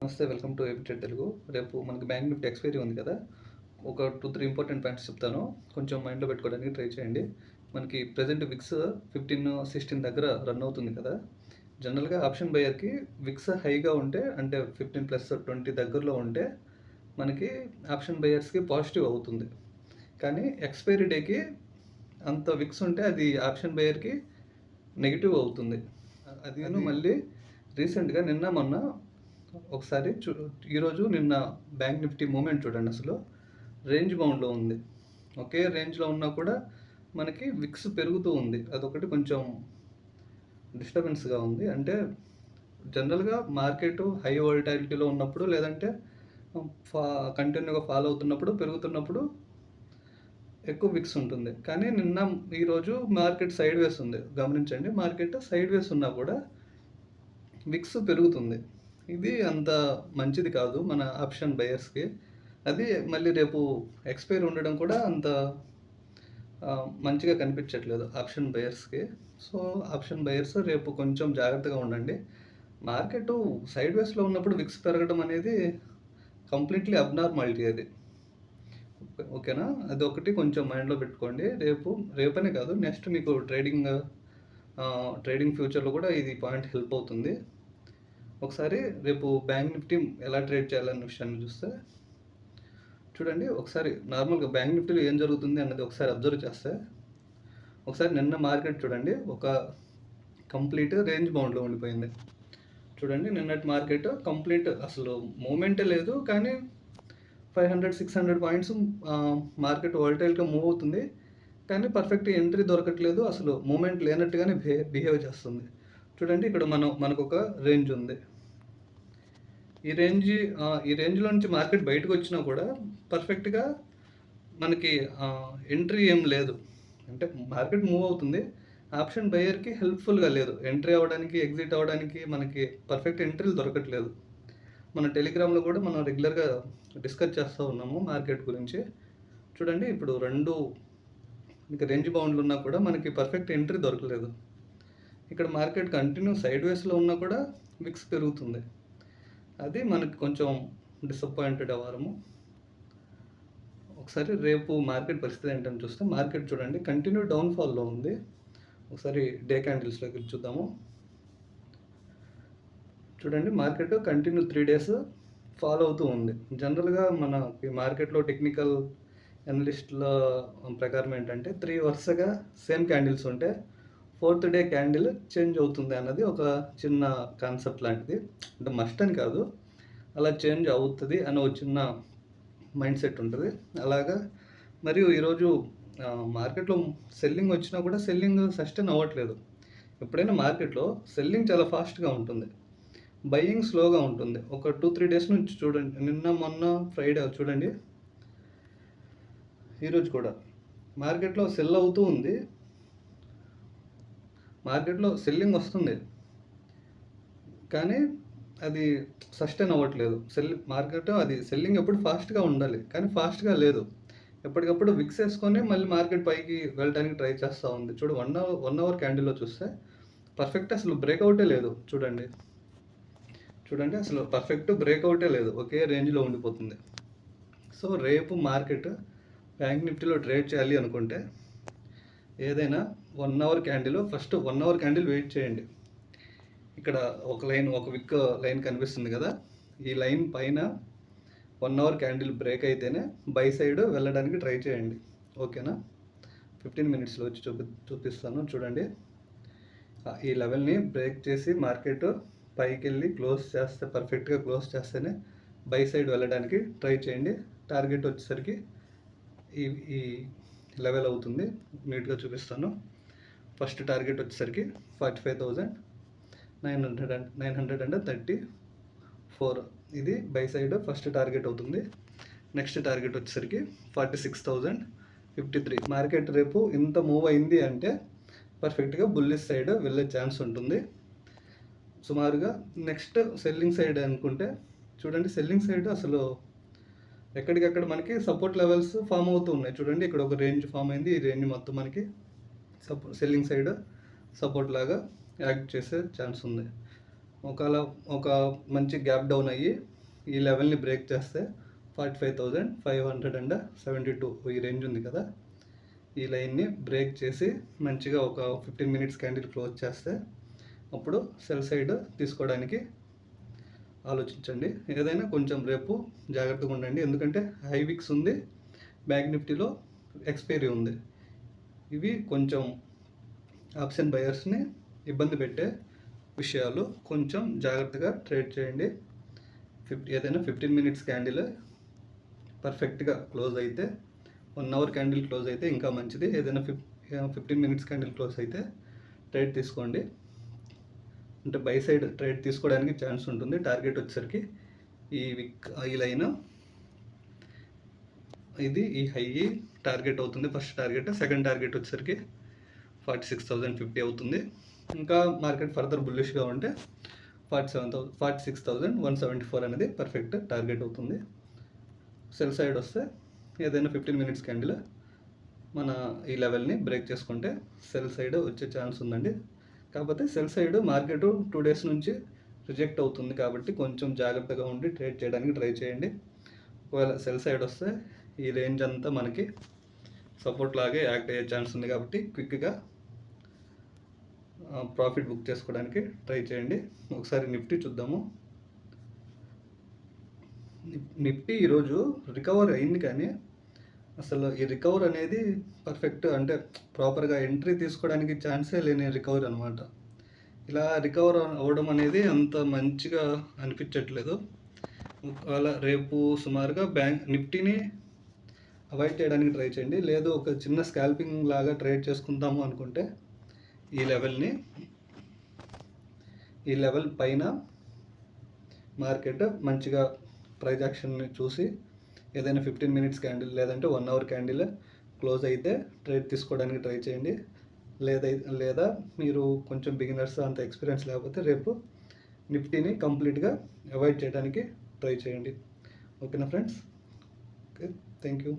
నమస్తే, welcome to ఎబిటెడ్ Telugu. రేపు మనకి బ్యాంక్ నిఫ్టీ ఎక్స్పైరీ ఉంది కదా, ఒక 2-3 ఇంపార్టెంట్ పాయింట్స్ చెప్తాను. కొంచెం మైండ్లో పెట్టుకోవడానికి ట్రై చేయండి. మనకి ప్రజెంట్ విక్స్ 15-16 దగ్గర రన్ అవుతుంది కదా. జనరల్గా ఆప్షన్ బయర్కి విక్స్ హైగా ఉంటే, అంటే 15+20 దగ్గరలో ఉంటే మనకి ఆప్షన్ బయర్స్కి పాజిటివ్ అవుతుంది. కానీ ఎక్స్పైరీ డేకి అంత విక్స్ ఉంటే అది ఆప్షన్ బయర్కి నెగిటివ్ అవుతుంది. అది మళ్ళీ రీసెంట్గా నిన్న మొన్న ఒకసారి ఈరోజు నిన్న బ్యాంక్ నిఫ్టీ మూమెంట్ చూడండి, అసలు రేంజ్ బౌండ్లో ఉంది. ఒకే రేంజ్లో ఉన్నా కూడా మనకి విక్స్ పెరుగుతూ ఉంది. అదొకటి కొంచెం డిస్టర్బెన్స్గా ఉంది. అంటే జనరల్గా మార్కెట్ హై వాలటాలిటీలో ఉన్నప్పుడు, లేదంటే కంటిన్యూగా ఫాలో అవుతున్నప్పుడు, పెరుగుతున్నప్పుడు ఎక్కువ విక్స్ ఉంటుంది. కానీ నిన్న ఈరోజు మార్కెట్ సైడ్ వేస్ ఉంది. గమనించండి, మార్కెట్ సైడ్ వేస్ ఉన్నా కూడా విక్స్ పెరుగుతుంది. ఇది అంత మంచిది కాదు మన ఆప్షన్ బయర్స్కి. అది మళ్ళీ రేపు ఎక్స్పైరీ ఉండడం కూడా అంత మంచిగా కనిపించట్లేదు ఆప్షన్ బయర్స్కి. సో ఆప్షన్ బయర్స్ రేపు కొంచెం జాగ్రత్తగా ఉండండి. మార్కెట్ సైడ్ వేస్లో ఉన్నప్పుడు విక్స్ పెరగడం అనేది కంప్లీట్లీ అబ్నార్మాలిటీ అది. ఓకేనా? అది ఒకటి కొంచెం మైండ్లో పెట్టుకోండి. రేపనే కాదు, నెక్స్ట్ మీకు ట్రేడింగ్ ఫ్యూచర్లో కూడా ఇది పాయింట్ హెల్ప్ అవుతుంది. ఒకసారి రేపు బ్యాంక్ నిఫ్టీ ఎలా ట్రేడ్ చేయాలన్న విషయాన్ని చూస్తే చూడండి. ఒకసారి నార్మల్గా బ్యాంక్ నిఫ్టీలో ఏం జరుగుతుంది అన్నది ఒకసారి అబ్జర్వ్ చేస్తే, ఒకసారి నిన్న మార్కెట్ చూడండి, ఒక కంప్లీట్ రేంజ్ బౌండ్లో ఉండిపోయింది. చూడండి, నిన్నటి మార్కెట్ కంప్లీట్ అసలు మూమెంటే లేదు. కానీ 500-600 పాయింట్స్ మార్కెట్ వాలటైల్గా మూవ్ అవుతుంది. కానీ పర్ఫెక్ట్ ఎంట్రీ దొరకట్లేదు. అసలు మూమెంట్ లేనట్టుగానే బిహేవ్ చేస్తుంది. చూడండి, ఇక్కడ మనకు ఒక రేంజ్ ఉంది. ఈ రేంజ్లో నుంచి మార్కెట్ బయటకు వచ్చినా కూడా పర్ఫెక్ట్గా మనకి ఎంట్రీ ఏం లేదు. అంటే మార్కెట్ మూవ్ అవుతుంది, ఆప్షన్ బయర్కి హెల్ప్ఫుల్గా లేదు. ఎంట్రీ అవ్వడానికి, ఎగ్జిట్ అవ్వడానికి మనకి పర్ఫెక్ట్ ఎంట్రీలు దొరకట్లేదు. మన టెలిగ్రామ్లో కూడా మనం రెగ్యులర్గా డిస్కస్ చేస్తూ ఉన్నాము మార్కెట్ గురించి. చూడండి, ఇప్పుడు రెండు రేంజ్ బౌండ్లు ఉన్నా కూడా మనకి పర్ఫెక్ట్ ఎంట్రీ దొరకలేదు. ఇక్కడ మార్కెట్ కంటిన్యూ సైడ్ వేస్లో ఉన్నా కూడా విక్స్ పెరుగుతుంది. అది మనకి కొంచెం డిసప్పాయింటెడ్ అవ్వము. ఒకసారి రేపు మార్కెట్ పరిస్థితి ఏంటని చూస్తే, మార్కెట్ చూడండి కంటిన్యూ డౌన్ఫాల్లో ఉంది. ఒకసారి డే క్యాండిల్స్లోకి చూద్దాము. చూడండి, మార్కెట్ కంటిన్యూ 3 days ఫాలో అవుతూ ఉంది. జనరల్గా మనకి మార్కెట్లో టెక్నికల్ అనలిస్టుల ప్రకారం ఏంటంటే 3 వరుసగా సేమ్ క్యాండిల్స్ ఉంటే 4th డే క్యాండిల్ చేంజ్ అవుతుంది అన్నది ఒక చిన్న కాన్సెప్ట్ లాంటిది. అంటే మస్ట్ అని కాదు, అలా చేంజ్ అవుతుంది అని ఒక చిన్న మైండ్ సెట్ ఉంటుంది. అలాగా మరియు ఈరోజు మార్కెట్లో సెల్లింగ్ వచ్చినా కూడా సెల్లింగ్ సస్టైన్ అవ్వట్లేదు. ఎప్పుడైనా మార్కెట్లో సెల్లింగ్ చాలా ఫాస్ట్గా ఉంటుంది, బయింగ్ స్లోగా ఉంటుంది. ఒక 2-3 days నుంచి చూడండి, నిన్న మొన్న ఫ్రైడే చూడండి, ఈరోజు కూడా మార్కెట్లో సెల్ అవుతూ ఉంది. మార్కెట్లో సెల్లింగ్ వస్తుంది కానీ అది సస్టైన్ అవ్వట్లేదు. మార్కెట్ అది సెల్లింగ్ ఎప్పుడు ఫాస్ట్గా ఉండాలి, కానీ ఫాస్ట్గా లేదు. ఎప్పటికప్పుడు విక్స్ వేసుకొని మళ్ళీ మార్కెట్ పైకి వెళ్ళడానికి ట్రై చేస్తూ ఉంది. చూడు, 1 hour క్యాండిల్లో చూస్తే పర్ఫెక్ట్ అసలు బ్రేక్అవుటే లేదు. చూడండి అసలు పర్ఫెక్ట్ బ్రేక్అవుటే లేదు, ఒకే రేంజ్లో ఉండిపోతుంది. సో రేపు మార్కెట్ బ్యాంక్ నిఫ్టీలో ట్రేడ్ చేయాలి అనుకుంటే ఏదైనా 1 hour candle, first 1 hour candle wait చేయండి. ఇక్కడ ఒక విక్ లైన్ కనిపిస్తుంది కదా, ఈ లైన్ పైన 1 hour క్యాండిల్ బ్రేక్ అయితేనే బై సైడ్ వెళ్ళడానికి ట్రై చేయండి. ఓకేనా? 15 minutesలో వచ్చి చూపిస్తాను. చూడండి, ఈ లెవెల్ని బ్రేక్ చేసి మార్కెట్ పైకి వెళ్ళి క్లోజ్ చేస్తే, పర్ఫెక్ట్గా క్లోజ్ చేస్తేనే బై సైడ్ వెళ్ళడానికి ట్రై చేయండి. టార్గెట్ వచ్చేసరికి ఈ లెవెల్ అవుతుంది. నీట్గా చూపిస్తాను. ఫస్ట్ టార్గెట్ వచ్చేసరికి 45,934. ఇది బై సైడ్ ఫస్ట్ టార్గెట్ అవుతుంది. నెక్స్ట్ టార్గెట్ వచ్చేసరికి 46,053. మార్కెట్ రేపు ఇంత మూవ్ అయింది అంటే పర్ఫెక్ట్గా బుల్లిష్ సైడ్ వెళ్ళే ఛాన్స్ ఉంటుంది సుమారుగా. నెక్స్ట్ సెల్లింగ్ సైడ్ అనుకుంటే చూడండి, సెల్లింగ్ సైడ్ అసలు ఎక్కడికక్కడ మనకి సపోర్ట్ లెవెల్స్ ఫామ్ అవుతూ ఉన్నాయి. చూడండి, ఇక్కడ ఒక రేంజ్ ఫామ్ అయింది. ఈ రేంజ్ మొత్తం మనకి సెల్లింగ్ సైడ్ సపోర్ట్ లాగా యాక్ట్ చేసే ఛాన్స్ ఉంది. ఒక మంచి గ్యాప్ డౌన్ అయ్యి ఈ లెవెల్ని బ్రేక్ చేస్తే 45,572 ఈ రేంజ్ ఉంది కదా, ఈ లైన్ని బ్రేక్ చేసి మంచిగా ఒక 15 మినిట్స్ క్యాండిల్ క్లోజ్ చేస్తే అప్పుడు సెల్ సైడ్ తీసుకోవడానికి ఆలోచించండి. ఏదైనా కొంచెం రేపు జాగ్రత్తగా ఉండండి, ఎందుకంటే హై విక్స్ ఉంది, బ్యాంక్ నిఫ్టీలో ఎక్స్పైరీ ఉంది. ఇవి కొంచెం ఆప్షన్ బయర్స్ని ఇబ్బంది పెట్టే విషయాలు. కొంచెం జాగ్రత్తగా ట్రేడ్ చేయండి. ఏదైనా 15 మినిట్స్ క్యాండిల్ పర్ఫెక్ట్గా క్లోజ్ అయితే, 1 అవర్ క్యాండిల్ క్లోజ్ అయితే ఇంకా మంచిది. ఏదైనా 15 మినిట్స్ క్యాండిల్ క్లోజ్ అయితే ట్రేడ్ తీసుకోండి, అంటే బై సైడ్ ట్రేడ్ తీసుకోవడానికి ఛాన్స్ ఉంటుంది. టార్గెట్ వచ్చేసరికి ఈ లైన్ ఇది ఈ హై టార్గెట్ అవుతుంది, ఫస్ట్ టార్గెట్. సెకండ్ టార్గెట్ వచ్చేసరికి 46,050 అవుతుంది. ఇంకా మార్కెట్ ఫర్దర్ బుల్లిష్గా ఉంటే 46,174 అనేది పర్ఫెక్ట్ టార్గెట్ అవుతుంది. సెల్ సైడ్ వస్తే ఏదైనా 15 మినిట్స్ క్యాండిల్ మన ఈ లెవెల్ని బ్రేక్ చేసుకుంటే సెల్ సైడ్ వచ్చే ఛాన్స్ ఉందండి. కాకపోతే సెల్ సైడ్ మార్కెట్ 2 డేస్ నుంచి రిజెక్ట్ అవుతుంది కాబట్టి కొంచెం జాగ్రత్తగా ఉండి ట్రేడ్ చేయడానికి ట్రై చేయండి. ఒకవేళ సెల్ సైడ్ వస్తే ఈ రేంజ్ అంతా మనకి సపోర్ట్ లాగే యాక్ట్ అయ్యే ఛాన్స్ ఉంది కాబట్టి క్విక్గా ప్రాఫిట్ బుక్ చేసుకోవడానికి ట్రై చేయండి. ఒకసారి నిఫ్టీ చూద్దాము. నిఫ్టీ ఈరోజు రికవర్ అయింది, కానీ అసలు ఈ రికవర్ అనేది పర్ఫెక్ట్ అంటే ప్రాపర్గా ఎంట్రీ తీసుకోవడానికి ఛాన్సే లేని రికవర్ అనమాట. ఇలా రికవర్ అవ్వడం అనేది అంత మంచిగా అనిపించట్లేదు. ఒకవేళ రేపు సుమారుగా నిఫ్టీని అవాయిడ్ చేయడానికి ట్రై చేయండి. లేదు ఒక చిన్న స్కాల్పింగ్ లాగా ట్రేడ్ చేసుకుందాము అనుకుంటే ఈ లెవెల్ పైన మార్కెట్ మంచిగా ప్రైస్ యాక్షన్ని చూసి ఏదైనా 15 మినిట్స్ క్యాండిల్ లేదంటే 1 అవర్ క్యాండిల్ క్లోజ్ అయితే ట్రేడ్ తీసుకోవడానికి ట్రై చేయండి. లేదా మీరు కొంచెం బిగినర్స్ అంత ఎక్స్పీరియన్స్ లేకపోతే రేపు నిఫ్టీని కంప్లీట్గా అవాయిడ్ చేయడానికి ట్రై చేయండి. ఓకేనా ఫ్రెండ్స్? Okay, thank you.